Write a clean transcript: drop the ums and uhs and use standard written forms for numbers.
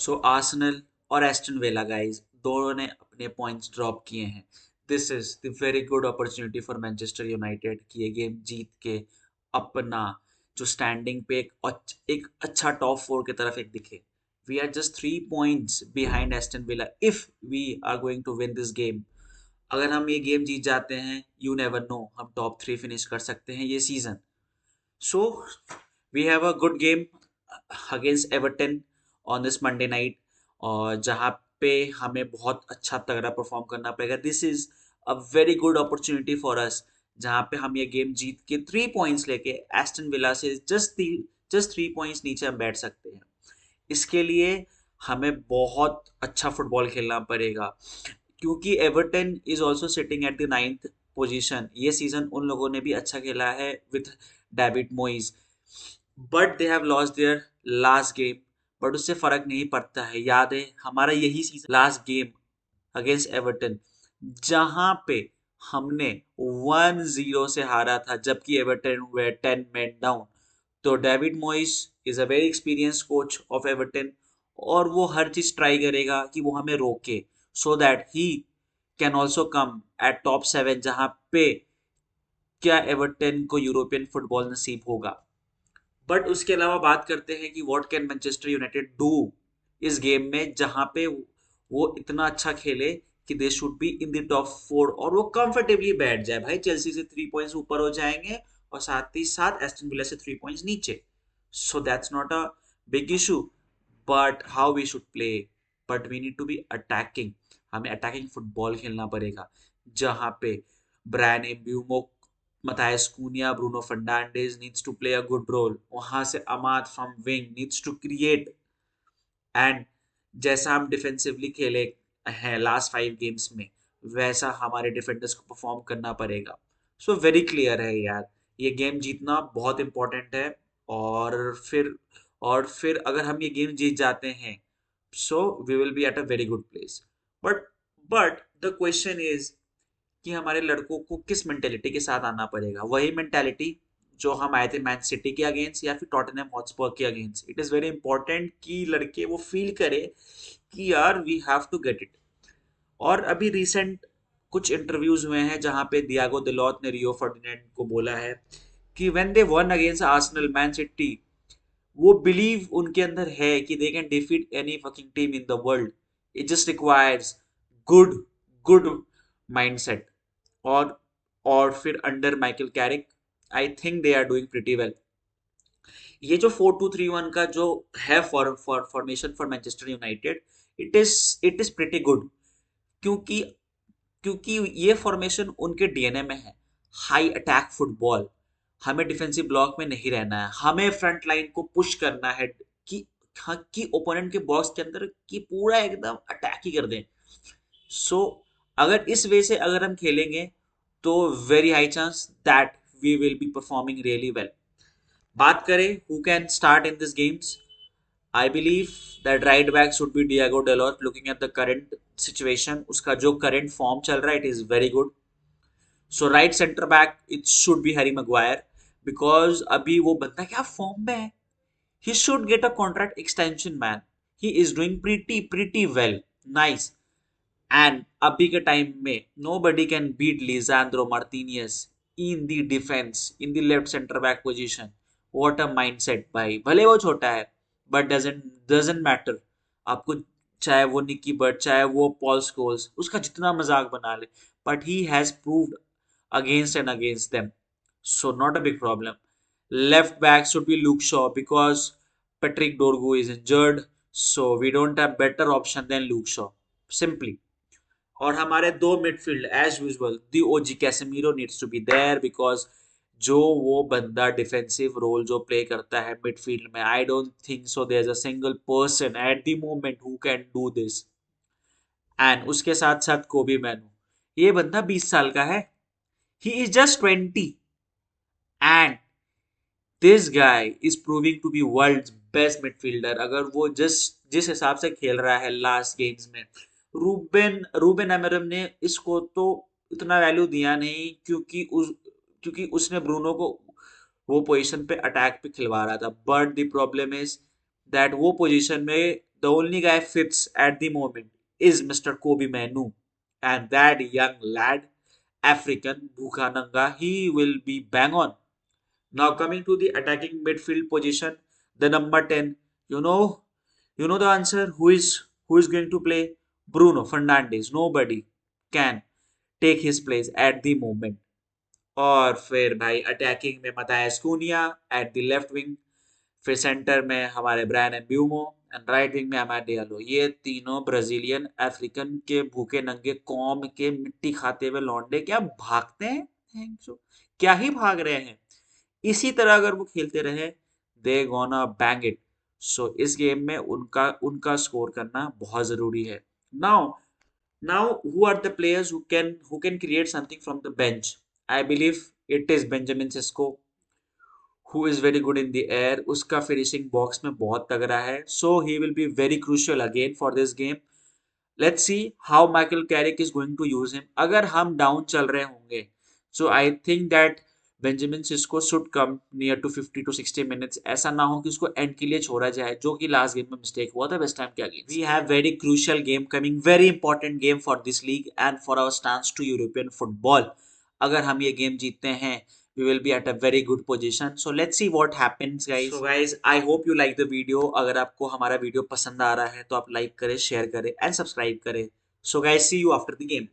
सो Arsenal और Aston villa guys दोनों ने अपने पॉइंट्स ड्रॉप किए हैं। This is the very good opportunity for Manchester United कि ये गेम जीत के अपना जो स्टैंडिंग पे एक अच्छा टॉप फोर की तरफ एक दिखे। We are just 3 points behind Aston Villa if we are going to win this game. अगर हम ये गेम जीत जाते हैं, यू नेवर नो, हम टॉप 3 फिनिश कर सकते हैं ये season. So we have a good game against Everton on this Monday night, और जहाँ पे हमें बहुत अच्छा तगड़ा परफॉर्म करना पड़ेगा। This is a very good opportunity for us, जहाँ पे हम ये गेम जीत के 3 पॉइंट्स लेके एस्टन विला से जस्ट 3 पॉइंट्स नीचे हम बैठ सकते हैं। इसके लिए हमें बहुत अच्छा फुटबॉल खेलना पड़ेगा, क्योंकि Everton is also sitting at the 9th position. ये सीजन उन लोगों ने भी अच्छा खेला है with David Moyes, but they have lost their last game. बट उससे फर्क नहीं पड़ता है। याद है हमारा यही season last game against Everton, जहां पे हमने 1-0 से हारा था, जबकि एवर्टन वे 10 men डाउन। तो David Moyes is a very experience coach of Everton, और वो हर चीज ट्राई करेगा कि वो हमें रोके, so that he can also come eight top 7, जहां पे क्या एवर्टन को यूरोपियन फुटबॉल नसीब होगा। बट उसके अलावा बात करते हैं कि what can Manchester United do इस गेम में, जहां पे वो इतना अच्छा खेले कि they should be in the top 4, और वो कंफर्टेबली बैठ जाए। भाई चेल्सी से 3 पॉइंट्स ऊपर हो जाएंगे, और साथ ही साथ एस्टन विला से 3 पॉइंट्स नीचे। So that's not a big issue, but how we should play, but we need to be attacking. हमें अटैकिंग फुटबॉल खेलना पड़ेगा, जहां पे Bryan Mbeumo, Matthias Cunha, Bruno Fernandes needs to play a good role. वहां से अमाद from wing needs to create, and जैसा हम defensively खेले हैं लास्ट 5 गेम्स में, वैसा हमारे डिफेंडर्स को परफॉर्म करना पड़ेगा। सो वेरी क्लियर है यार, ये गेम जीतना बहुत इंपॉर्टेंट है। और फिर और फिर अगर हम ये गेम जीत जाते हैं, so we will be at a very good place. But but the question is कि हमारे लड़कों को किस मेंटेलिटी के साथ आना पड़ेगा। वही मेंटेलिटी जो हम आए थे मैन सिटी के अगेंस्ट या फिर टॉटनहम हॉटस्पर के against. It is very important कि लड़के वो फील करे कि यार we have to get it. और अभी रिसेंट कुछ इंटरव्यूज हुए हैं जहां पे दियागो दिलॉत ने रियो फर्डिनेंड को बोला है कि when they won against Arsenal Man City, वो बिलीव उनके अंदर है कि they can defeat any fucking team in the world. It just requires good good mindset. और और फिर under Michael Carrick, I think they are doing pretty well. ये जो 4-2-3-1 का जो है formation for Manchester United, it is pretty good, क्योंकि क्योंकि ये फॉर्मेशन उनके डीएनए में है। हाई अटैक फुटबॉल, हमें डिफेंसिव ब्लॉक में नहीं रहना है, हमें फ्रंट लाइन को पुश करना है कि हाँ, कि ओपोनेंट के बॉक्स के अंदर की पूरा एकदम अटैक ही कर दें। सो अगर इस वे से अगर हम खेलेंगे, तो very high chance that we will be performing really well. बात करें who can start in this games, I believe that right back should be Diogo Dalot. Looking at the current situation, उसका जो करंट फॉर्म चल रहा है, it is very good. So right centre back it should be Harry Maguire, because अभी वो बंदा क्या form में है। He should get a contract extension man, he is doing pretty well, nice. And अभी के टाइम में nobody can beat Lisandro Martinez in the defence in the left centre back position. What a mindset भाई, भले वो छोटा है, but doesn't matter. आपको चाहे वो निकी बट चाहे वो पॉल स्कोल्स उसका जितना मजाक बना ले, but he has proved against and against them. So not a big problem. Left back should be Luke Shaw because Patrick Dorgu is injured. So we don't have better option than Luke Shaw. Simply. और हमारे दो midfield as usual the OG Casemiro needs to be there, because जो वो बंदा defensive role जो play करता है midfield में, I don't think so there is a single person at the moment who can do this. And उसके साथ साथ कोबी मैनू, ये बंदा 20 साल का है। He is just 20, and this guy is proving to be world best midfielder. अगर वो जिस हिसाब से खेल रहा है लास्ट गेम्स में, रूबेन रूबेन अमरम ने इसको तो इतना वैल्यू दिया नहीं, क्योंकि उसने ब्रूनो को वो पोजीशन पे अटैक पे खिलवा रहा था। But the problem is that वो पोजीशन में the only guy fits at the moment is Mr. Kobe Manu, and that young lad, African Bhukananga, he will be bang on. Now coming to the attacking midfield position, the number 10, you know, you know the answer. Who is going to play? Bruno Fernandes. Nobody can take his place at the moment. और फिर भाई attacking में Mathias Kuniya at the left wing, फिर centre में हमारे Brian एम्ब्यूमो and right wing में हमारे Diallo. ये तीनों ब्राजीलियन अफ्रीकन के भूखे नंगे कौम के मिट्टी खाते हुए लौंडे क्या भागते हैं, क्या ही भाग रहे हैं। इसी तरह अगर वो खेलते रहे, दे गोना बैंग इट। सो इस गेम में उनका उनका स्कोर करना बहुत जरूरी है। Now who are the players who can create something from the bench? I believe it is Benjamin Sesko, who is very good in the air. उसका finishing box में बहुत तगड़ा है, so he will be very crucial again for this game. Let's see how Michael Carrick is going to use him. अगर हम down चल रहे होंगे, so I think that Benjamin Sesko should come near to 50 to 60 minutes. ऐसा ना हो कि उसको एंड के लिए छोड़ा जाए, जो कि लास्ट गेम में मिस्टेक हुआ था वेस्ट हैम के against. We have very crucial game coming, very important game for this league and for our stance to European football. अगर हम ये गेम जीतते हैं, we will be at a very good position. So let's see what happens, guys. So guys, I hope you like the video. अगर आपको हमारा video पसंद आ रहा है तो आप लाइक करें, शेयर करें एंड सब्सक्राइब करें. So guys, see you after the game.